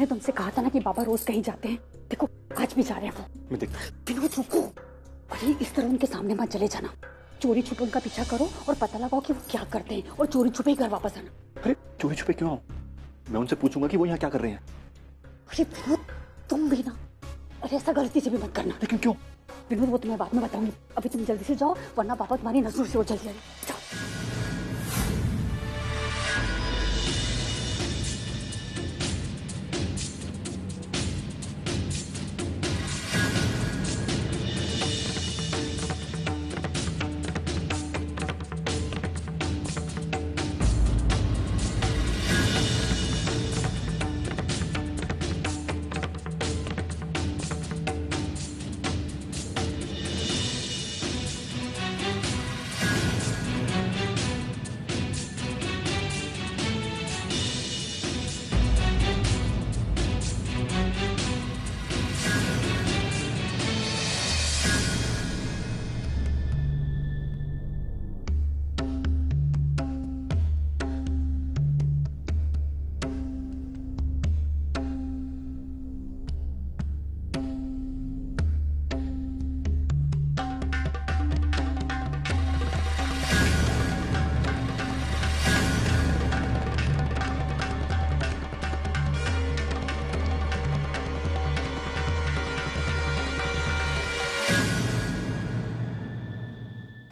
मैंने तुमसे कहा था ना कि बाबा रोज कहीं जाते हैं, देखो आज भी जा रहे हैं वो। मैं देखता हूँ। विनोद रुको, अरे इस तरह उनके सामने मत चले जाना, चोरी छुपे उनका पीछा करो और पता लगाओ कि वो क्या करते हैं और चोरी छुपे ही घर वापस आना। अरे चोरी छुपे क्यों आऊं? मैं उनसे पूछूंगा कि वो यहाँ क्या कर रहे हैं। अरे विनोद तुम भी ना, अरे ऐसा गलती से भी मत करना। लेकिन क्यों? विनोद वो तुम्हें बाद में बताऊंगी, अभी तुम जल्दी से जाओ वरना पापा तुम्हारी नजरों से उछल जाएंगे। जाओ।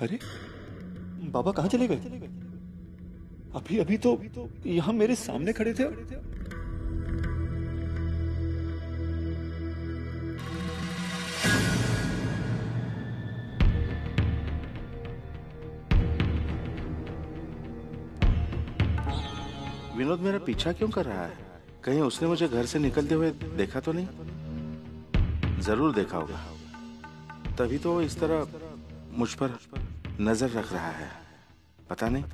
अरे बाबा कहाँ चले गए? अभी अभी तो यहाँ मेरे सामने खड़े थे। विनोद मेरा पीछा क्यों कर रहा है? कहीं उसने मुझे घर से निकलते हुए देखा तो नहीं? जरूर देखा होगा, तभी तो वो इस तरह मुझ पर नजर रख रहा है। पता नहीं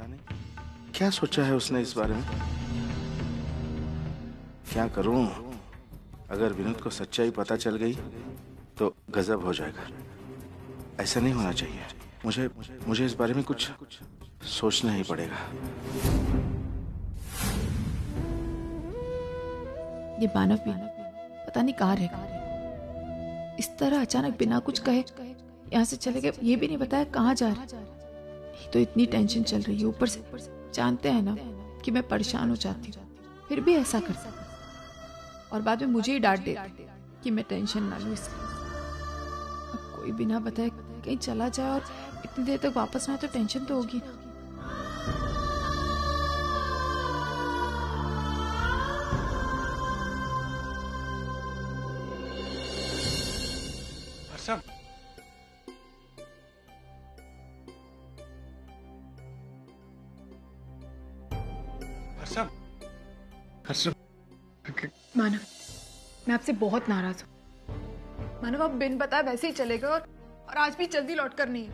क्या सोचा है उसने इस बारे में। क्या करूं? अगर विनोद को सच्चाई पता चल गई तो गजब हो जाएगा। ऐसा नहीं होना चाहिए। मुझे इस बारे में कुछ सोचना ही पड़ेगा। ये मानव भी पता नहीं कहाँ रह गया। इस तरह अचानक बिना कुछ कहे यहाँ से चले गए, ये भी नहीं बताया कहाँ जा रहे। तो इतनी टेंशन चल रही है, ऊपर से जानते हैं ना कि मैं परेशान हो जाती हूँ, फिर भी ऐसा करता और बाद में मुझे ही डांट देते कि मैं टेंशन ना लूँ इसकी। अब कोई बिना बताए कहीं चला जाए और इतनी देर तक वापस ना आए तो टेंशन तो होगी ना। मानव, मैं आपसे बहुत नाराज हूँ। मानव आप बिन बताए वैसे ही चले गए और आज भी जल्दी लौट कर नहीं।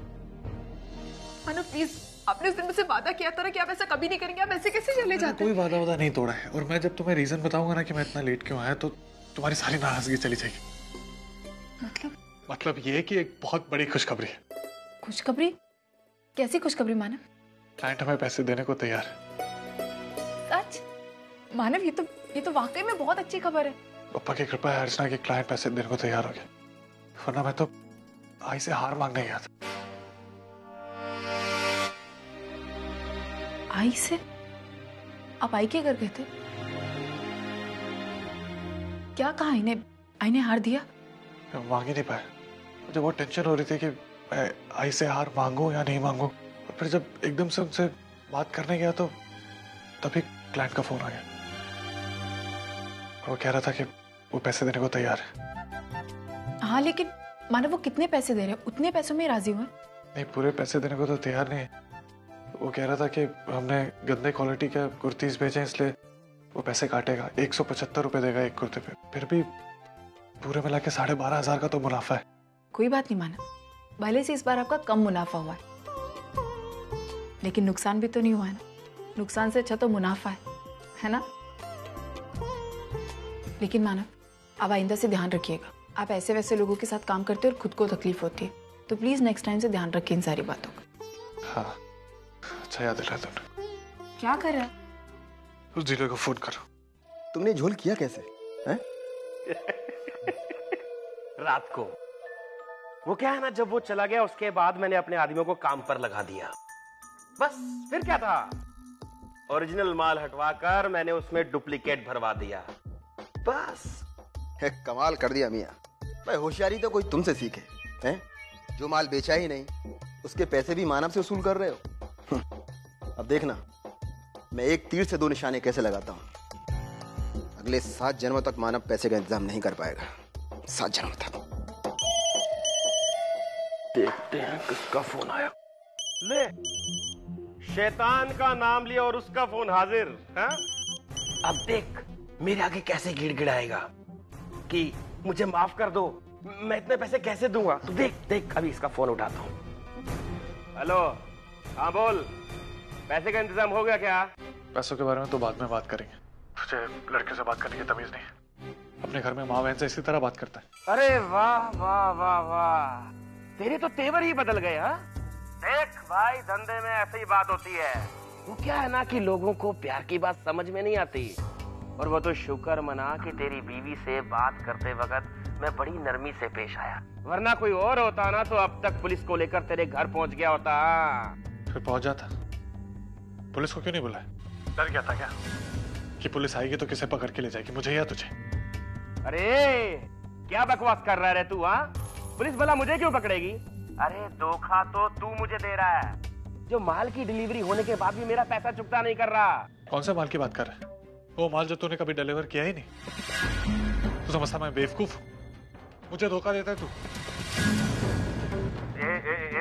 मानव प्लीज, आपने उस दिन मुझसे वादा किया था ना कि आप ऐसा कभी नहीं करेंगे, आप ऐसे कैसे चले जाते? कोई वादा नहीं तोड़ा है, और मैं जब तुम्हें रीजन बताऊंगा ना कि मैं इतना लेट क्यों आया तो तुम्हारी सारी नाराजगी चली जाएगी। मतलब ये है कि एक बहुत बड़ी खुशखबरी है। खुशखबरी? कैसी खुशखबरी मानव? क्लाइंट हमें पैसे देने को तैयार है। सच? मानव ये तो वाकई में बहुत अच्छी खबर है। पप्पा की कृपा है अर्चना के क्लाइंट पैसे देने को तैयार हो गया, वरना मैं तो आई से हार मांगने गया था। आई से? आप आई के घर गए थे? क्या कहा आई ने हार दिया? मांग ही नहीं पाया। मुझे बहुत टेंशन हो रही थी कि मैं आई से हार मांगू या नहीं मांगू, और फिर जब एकदम से उनसे बात करने गया तो तभी क्लाइंट का फोन आ गया। वो कह रहा था कि वो पैसे देने को तैयार है। हाँ लेकिन मानव वो कितने पैसे दे रहे हैं? उतने पैसों में राजी हुए? नहीं, पूरे पैसे देने को तो तैयार नहीं है। वो कह रहा था कि हमने गंदे क्वालिटी के कुर्तीज भेजे इसलिए वो पैसे काटेगा। 175 रुपए देगा एक कुर्ते पे। फिर भी पूरे मिला के 12,500 का तो मुनाफा है। कोई बात नहीं मानव, भले से इस बार आपका कम मुनाफा हुआ है लेकिन नुकसान भी तो नहीं हुआ है ना। नुकसान से अच्छा तो मुनाफा है ना? लेकिन मानव आप आइंदा से ध्यान रखिएगा, आप ऐसे वैसे लोगों के साथ काम करते हो और खुद को तकलीफ होती है, तो प्लीज नेक्स्ट टाइम से ध्यान रखिए इन सारी बातों का। हाँ, अच्छा याद दिलाया तुमने। क्या कर रहा है? उस डीलर को फोन करो। तुमने झोल किया कैसे? है? रात को वो क्या है ना, जब वो चला गया उसके बाद मैंने अपने आदमियों को काम पर लगा दिया। बस फिर क्या था, ओरिजिनल माल हटवाकर मैंने उसमें डुप्लीकेट भरवा दिया। बस कमाल कर दिया मियाँ। भाई होशियारी तो कोई तुमसे सीखे हैं? जो माल बेचा ही नहीं उसके पैसे भी मानव से वसूल कर रहे हो। अब देखना मैं एक तीर से 2 निशाने कैसे लगाता हूँ। अगले 7 जन्मों तक मानव पैसे का इंतजाम नहीं कर पाएगा। 7 जन्मों तक। देखते हैं किसका फोन आया। ले, शैतान का नाम लिया और उसका फोन हाजिर है? अब देख मेरे आगे कैसे गिड़गिड़ाएगा कि मुझे माफ कर दो, मैं इतने पैसे कैसे दूंगा। तो देख देख अभी इसका फोन उठाता हूँ। हेलो, हाँ बोल, पैसे का इंतजाम हो गया क्या? पैसों के बारे में तो बाद में बात करेंगे। तुझे लड़के से बात करने की तमीज नहीं। अपने घर में माँ बहन से इसी तरह बात करता है। अरे वाह वाह वाह वाह, तेरे तो तेवर ही बदल गए। हाँ देख भाई, धंधे में ऐसी ही बात होती है। वो क्या है ना कि लोगों को प्यार की बात समझ में नहीं आती। और वो तो शुक्र मना कि तेरी बीवी से बात करते वक्त मैं बड़ी नरमी से पेश आया, वरना कोई और होता ना तो अब तक पुलिस को लेकर तेरे घर पहुंच गया होता। फिर पहुंच जाता। पुलिस को क्यों नहीं बुलाया? डर गया था क्या कि पुलिस आएगी तो किसे पकड़ के ले जाएगी, मुझे या तुझे? अरे क्या बकवास कर रहा है तू? हाँ, पुलिस भला मुझे क्यों पकड़ेगी? अरे धोखा तो तू मुझे दे रहा है, जो माल की डिलीवरी होने के बाद भी मेरा पैसा चुकता नहीं कर रहा। कौन सा माल की बात कर रहा है? वो माल जो तूने कभी डिलीवर किया ही नहीं। तू समझता मैं बेवकूफ हूँ? मुझे धोखा देता है तू?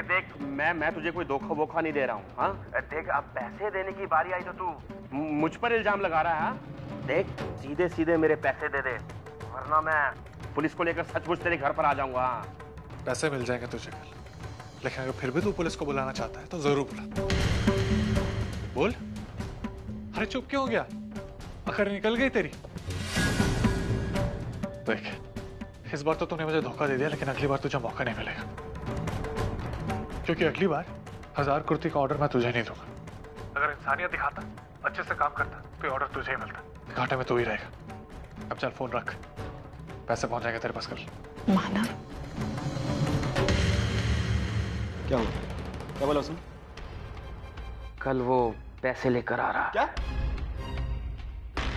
देख मैं तुझे कोई धोखा वोखा नहीं दे रहा हूँ। हाँ देख, अब पैसे देने की बारी आई तो तू मुझ पर इल्जाम लगा रहा है। देख सीधे सीधे मेरे पैसे दे दे, वरना मैं पुलिस को लेकर सचमुच तेरे घर पर आ जाऊंगा। पैसे मिल जाएंगे तुझे कल, लेकिन अगर फिर भी तू पुलिस को बुलाना चाहता है तो जरूर बुला। बोल। अरे चुप क्यों हो गया? आखिर निकल गई तेरी। देख इस बार तो तूने मुझे धोखा दे दिया, लेकिन अगली बार तुझे मौका नहीं मिलेगा, क्योंकि अगली बार 1000 कुर्ती का ऑर्डर मैं तुझे नहीं दूंगा। अगर इंसानियत दिखाता, अच्छे से काम करता, तो ऑर्डर तुझे ही मिलता। घाटे में तू ही रहेगा। अब चल फोन रख, पैसे पहुंच जाएंगे तेरे पास कल। मानव, क्या हुआ? क्या बोला उसने? कल वो पैसे लेकर आ रहा। क्या?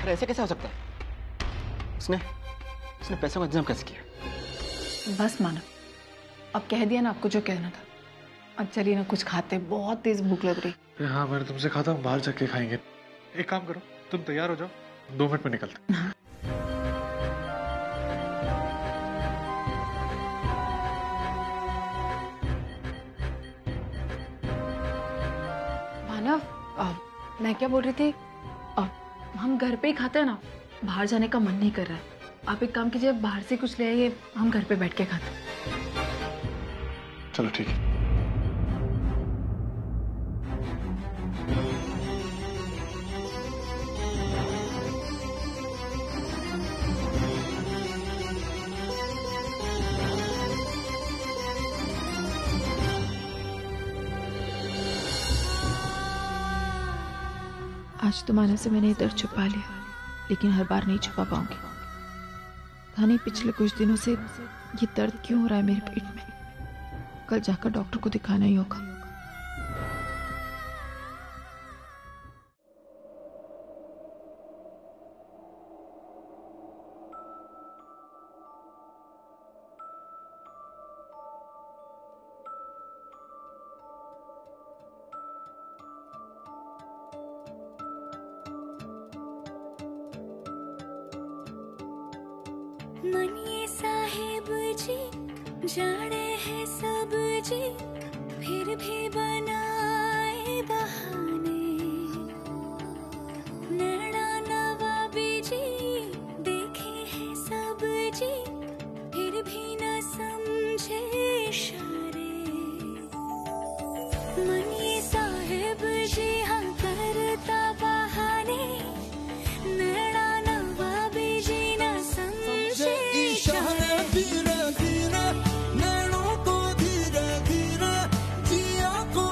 अरे ऐसे कैसे हो सकता है? उसने पैसों का इंतजाम कैसे किया? बस मानव, अब कह दिया ना आपको जो कहना था। अब चलिए ना कुछ खाते, बहुत तेज भूख लग रही। हाँ मैंने तुमसे कहा था हम बाहर जाके खाएंगे। एक काम करो, तुम तैयार हो जाओ, 2 मिनट में निकलते। मानव, मैं क्या बोल रही थी, हम घर पे ही खाते हैं ना, बाहर जाने का मन नहीं कर रहा है। आप एक काम कीजिए, बाहर से कुछ ले आइए, हम घर पे बैठ के खाते हैं। चलो ठीक है। आज तो मानव से मैंने ये दर्द छुपा लिया, लेकिन हर बार नहीं छुपा पाऊंगी। पता नहीं पिछले कुछ दिनों से ये दर्द क्यों हो रहा है मेरे पेट में। कल जाकर डॉक्टर को दिखाना ही होगा। मनिए साहेब जी जाने हैं सब जी, फिर भी बनाए बहाने। नैना नवाबी जी देखे हैं सब जी, फिर भी न समझे इशारे। मनिए साहेब जी हाँ करता बहाने, नैना नवाबी जी न समझे इशारे। धीरे धीरे नैनों को धीरे धीरे जिया को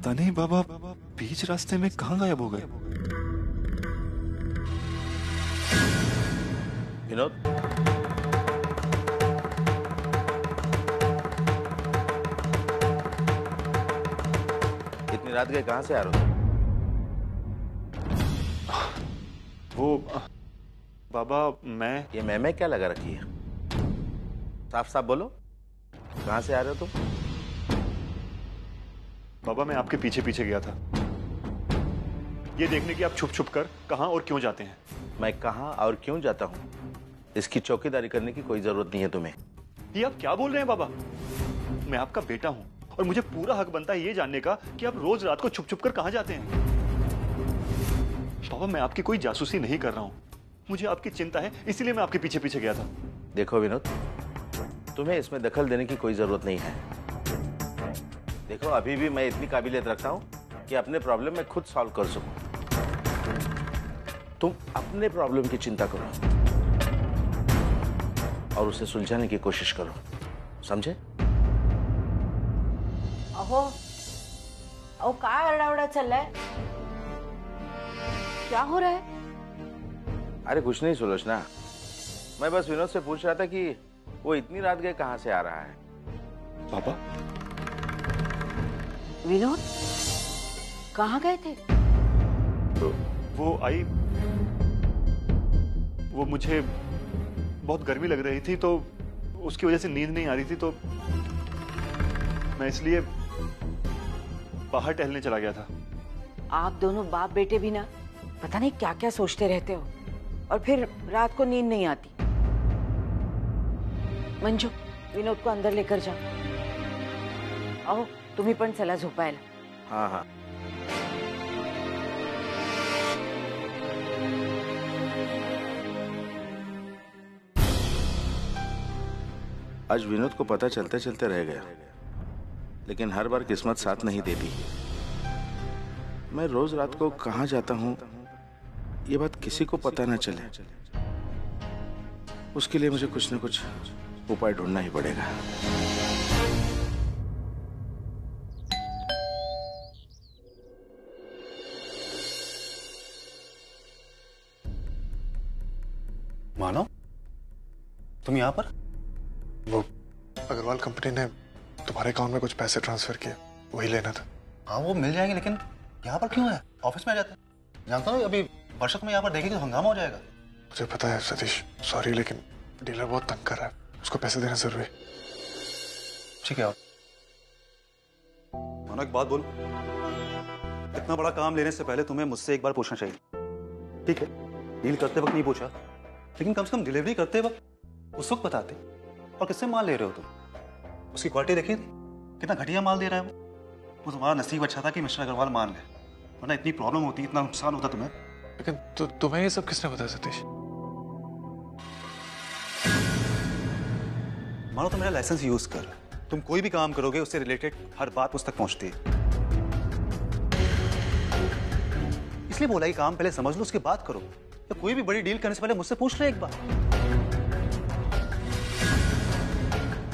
पता नहीं बाबा बीच रास्ते में कहाँ गायब हो गए। विनोद, इतनी रात गए कहाँ से आ रहे हो? वो बाबा मैं ये मैं क्या लगा रखी है? साफ साफ बोलो, कहाँ से आ रहे हो तुम? बाबा मैं आपके पीछे पीछे गया था, ये देखने की आप छुप छुप कर कहाँ और क्यों जाते हैं। मैं कहाँ और क्यों जाता हूँ इसकी चौकीदारी करने की कोई जरूरत नहीं है तुम्हें। ये आप क्या बोल रहे हैं बाबा? मैं आपका बेटा हूँ और मुझे पूरा हक बनता है ये जानने का कि आप रोज रात को छुप छुप कर कहाँ जाते हैं। बाबा मैं आपकी कोई जासूसी नहीं कर रहा हूँ, मुझे आपकी चिंता है इसीलिए मैं आपके पीछे पीछे गया था। देखो विनोद, तुम्हें इसमें दखल देने की कोई जरूरत नहीं है। देखो अभी भी मैं इतनी काबिलियत रखता हूँ कि अपने प्रॉब्लम में खुद सॉल्व कर सकूं। तुम अपने प्रॉब्लम की चिंता करो और उसे सुलझाने की कोशिश करो, समझे? अहो अहो काय आरडाओरडा चल रहा है? क्या हो रहा है? अरे कुछ नहीं सुलोचना, मैं बस विनोद से पूछ रहा था कि वो इतनी रात गए कहाँ से आ रहा है। पापा विनोद कहाँ गए थे? वो आई, वो मुझे बहुत गर्मी लग रही थी तो उसकी वजह से नींद नहीं आ रही थी तो मैं इसलिए बाहर टहलने चला गया था। आप दोनों बाप बेटे भी ना पता नहीं क्या क्या सोचते रहते हो और फिर रात को नींद नहीं आती। मंजू विनोद को अंदर लेकर जाओ। आओ तुम्ही पण चला झोपायला। हाँ हाँ आज विनोद को पता चलते चलते रह गया, लेकिन हर बार किस्मत साथ नहीं देती। मैं रोज रात को कहाँ जाता हूँ ये बात किसी को पता ना चले, उसके लिए मुझे कुछ न कुछ उपाय ढूंढना ही पड़ेगा। मानो तुम यहाँ पर? वो अग्रवाल कंपनी ने तुम्हारे अकाउंट में कुछ पैसे ट्रांसफर किए, वही लेना था। हाँ वो मिल जाएंगे, लेकिन यहाँ पर क्यों है? ऑफिस में आ जाते। जानता हूँ अभी वर्षक में यहाँ पर देखेगी तो हंगामा हो जाएगा। मुझे पता है सतीश, सॉरी, लेकिन डीलर बहुत तंग कर रहा है, उसको पैसे देना जरूरी। ठीक है मानो एक बात बोलूं, इतना बड़ा काम लेने से पहले तुम्हें मुझसे एक बार पूछना चाहिए। ठीक है डील करते वक्त नहीं पूछा, लेकिन कम से कम डिलीवरी करते वक्त उस वक्त बताते। और किससे माल ले रहे हो तुम? उसकी क्वालिटी देखिए कितना घटिया माल दे रहा है वो तुम्हारा नसीब अच्छा था कि मिस्टर अग्रवाल मान गए, वरना इतनी प्रॉब्लम होती, इतना नुकसान होता तुम्हें। लेकिन तुम्हें ये सब किसने बताया सतीश? मानो तुम मेरा लाइसेंस यूज कर, तुम कोई भी काम करोगे उससे रिलेटेड हर बात मुझ तक पहुंचती है, इसलिए बोला कि काम पहले समझ लो उसके बाद करो। तो कोई भी बड़ी डील करने से पहले मुझसे पूछ ले एक बार।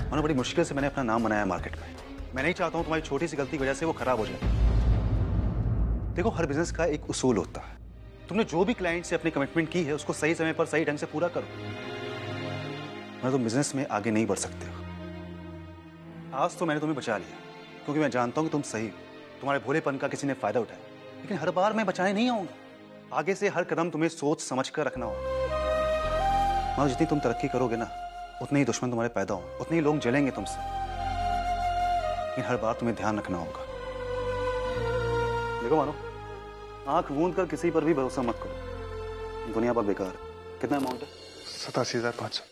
मानो बड़ी मुश्किल से मैंने अपना नाम बनाया मार्केट में, मैं नहीं चाहता हूं तुम्हारी छोटी सी गलती की वजह से वो खराब हो जाए। देखो हर बिजनेस का एक उसूल होता है, तुमने जो भी क्लाइंट से अपनी कमिटमेंट की है उसको सही समय पर सही ढंग से पूरा करो, वरना तुम बिजनेस में आगे नहीं बढ़ सकते हो। आज तो मैंने तुम्हें बचा लिया क्योंकि मैं जानता हूं कि तुम सही, तुम्हारे भोलेपन का किसी ने फायदा उठाया, लेकिन हर बार मैं बचाने नहीं आऊंगा। आगे से हर कदम तुम्हें सोच समझ कर रखना होगा। मानो जितनी तुम तरक्की करोगे ना उतने ही दुश्मन तुम्हारे पैदा होंगे, उतने ही लोग जलेंगे तुमसे, लेकिन हर बार तुम्हें ध्यान रखना होगा। देखो मानो आंख मूंद कर किसी पर भी भरोसा मत करो, दुनिया पर बेकार है। कितना अमाउंट है? 87,500।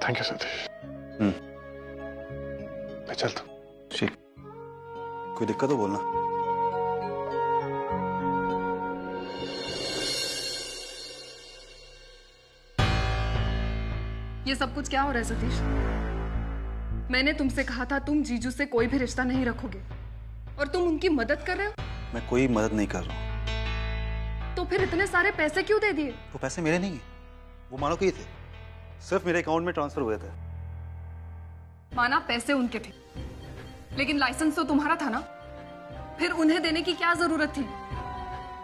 Thank you Satish. मैं चलता हूँ। ठीक, कोई दिक्कत हो बोलना। ये सब कुछ क्या हो रहा है सतीश? मैंने तुमसे कहा था तुम जीजू से कोई भी रिश्ता नहीं रखोगे और तुम उनकी मदद कर रहे हो। मैं कोई मदद नहीं कर रहा हूँ। तो तो फिर इतने सारे पैसे क्यों दे दिए? वो पैसे मेरे नहीं है, वो मानो के ही थे, सिर्फ मेरे अकाउंट में ट्रांसफर हुए थे। माना पैसे उनके थे, लेकिन लाइसेंस तो तुम्हारा था ना, फिर उन्हें देने की क्या जरूरत थी?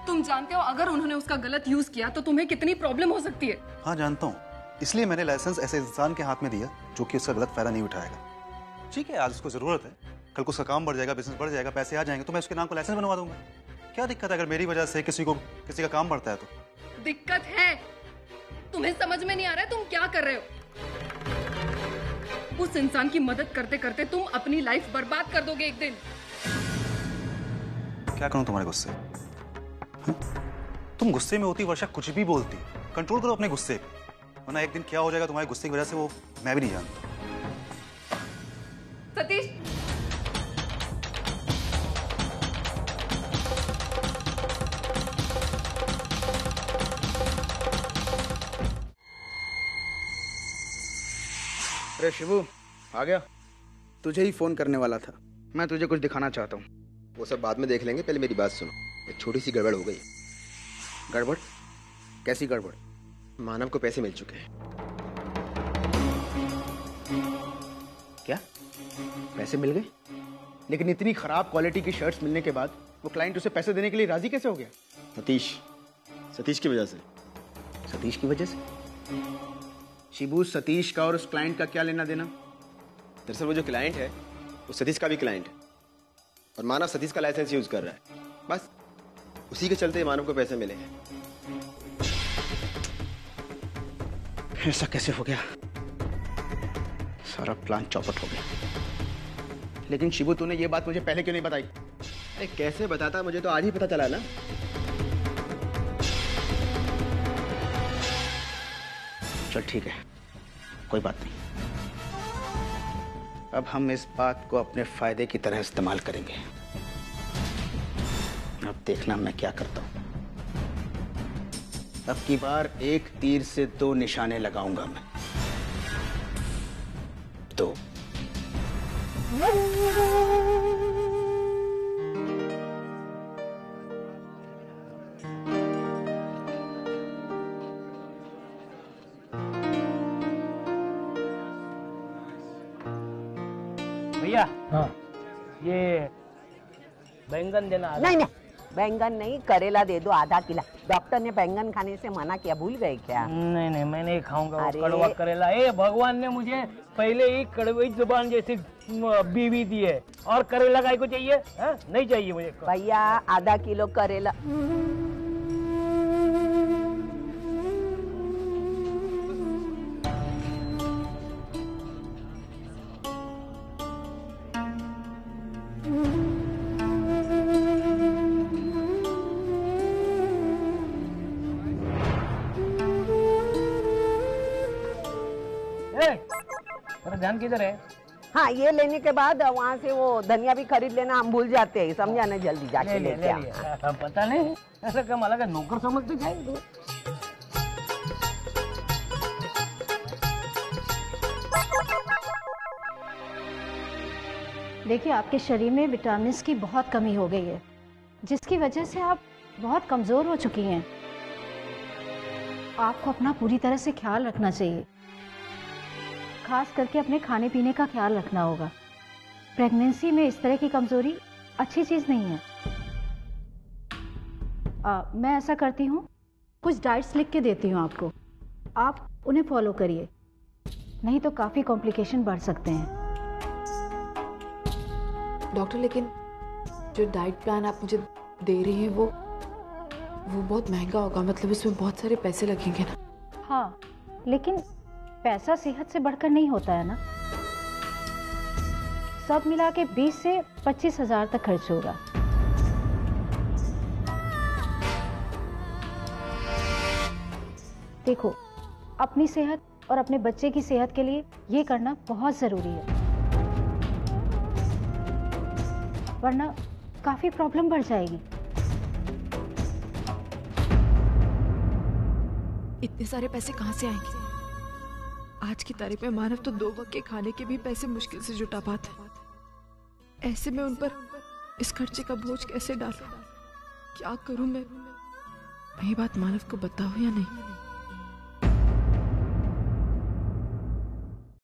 तुम जानते हो अगर उन्होंने उसका गलत यूज किया तो तुम्हें कितनी प्रॉब्लम हो सकती है। हाँ जानता हूँ, इसलिए मैंने लाइसेंस ऐसे इंसान के हाथ में दिया जो कि उसका गलत फायदा नहीं उठाएगा। ठीक है, आज उसको जरूरत है, कल को उसका काम बढ़ जाएगा, बिजनेस बढ़ जाएगा, पैसे आ जाएंगे तो मैं उसके नाम को लाइसेंस बनवा दूंगा। क्या दिक्कत है अगर मेरी वजह से किसी का काम बढ़ता है तो? दिक्कत है, तुम्हें समझ में नहीं आ रहा है तुम क्या कर रहे हो। उस इंसान की मदद करते करते तुम अपनी लाइफ बर्बाद कर दोगे एक दिन। क्या करूं तुम्हारे गुस्से? तुम गुस्से में होती वर्षा, कुछ भी बोलती, कंट्रोल करो अपने गुस्से पे, वरना एक दिन क्या हो जाएगा तुम्हारे गुस्से की वजह से वो मैं भी नहीं जानता। सतीश, अरे शिवू, आ गया? तुझे ही फोन करने वाला था, मैं तुझे कुछ दिखाना चाहता हूँ। वो सब बाद में देख लेंगे, पहले मेरी बात सुनो। एक छोटी सी गड़बड़ हो गई। गड़बड़? कैसी गड़बड़? मानव को पैसे मिल चुके हैं। क्या? पैसे मिल गए? लेकिन इतनी खराब क्वालिटी की शर्ट्स मिलने के बाद वो क्लाइंट उसे पैसे देने के लिए राजी कैसे हो गया? सतीश की वजह से। सतीश की वजह से? शिबू, सतीश का और उस क्लाइंट का क्या लेना देना? दरअसल वो जो क्लाइंट है वो सतीश का भी क्लाइंट है, और मानव सतीश का लाइसेंस यूज कर रहा है। बस उसी के चलते मानव को पैसे मिले हैं। ऐसा कैसे हो गया? सारा प्लान चौपट हो गया। लेकिन शिबू, तूने ये बात मुझे पहले क्यों नहीं बताई? अरे कैसे बताता, मुझे तो आज ही पता चला ना। चल ठीक है, कोई बात नहीं। अब हम इस बात को अपने फायदे की तरह इस्तेमाल करेंगे। अब देखना मैं क्या करता हूं। अब की बार एक तीर से 2 निशाने लगाऊंगा मैं। 2। भैया, हाँ, ये बैंगन देना। नहीं नहीं, बैंगन नहीं, करेला दे दो आधा किलो। डॉक्टर ने बैंगन खाने से मना किया, भूल गए क्या? नहीं नहीं, मैं नहीं खाऊंगा वो कड़वा करेला। ए भगवान ने मुझे पहले ही कड़वी जुबान जैसी बीवी दी है, और करेला गाय को चाहिए? नहीं चाहिए मुझे भैया, आधा किलो करेला। ध्यान किधर है? हाँ, ये लेने के बाद वहाँ से वो धनिया भी खरीद लेना, हम भूल जाते हैं, समझा ना? जल्दी जाके लेके आ। पता नहीं, ऐसा क्या माला का नौकर समझते जाए। देखिए, आपके शरीर में विटामिन की बहुत कमी हो गई है, जिसकी वजह से आप बहुत कमजोर हो चुकी हैं। आपको अपना पूरी तरह से ख्याल रखना चाहिए, खास करके अपने खाने पीने का ख्याल रखना होगा। प्रेगनेंसी में इस तरह की कमजोरी अच्छी चीज नहीं है। मैं ऐसा करती हूँ, कुछ डाइट्स लिख के देती हूँ आपको, आप उन्हें फॉलो करिए, नहीं तो काफी कॉम्प्लिकेशन बढ़ सकते हैं। डॉक्टर, लेकिन जो डाइट प्लान आप मुझे दे रही हैं वो बहुत महंगा होगा, मतलब उसमें बहुत सारे पैसे लगेंगे ना? हाँ, लेकिन पैसा सेहत से बढ़कर नहीं होता है ना। सब मिला के 20 से 25 हजार तक खर्च होगा। देखो, अपनी सेहत और अपने बच्चे की सेहत के लिए ये करना बहुत जरूरी है, वरना काफी प्रॉब्लम बढ़ जाएगी। इतने सारे पैसे कहाँ से आएंगे? आज की तारीख में मानव तो 2 वक्त के खाने के भी पैसे मुश्किल से जुटा पाता है। ऐसे में उन पर इस खर्चे का बोझ कैसे डालूं? क्या करूं मैं? मैं ये बात मानव को बताऊं या नहीं?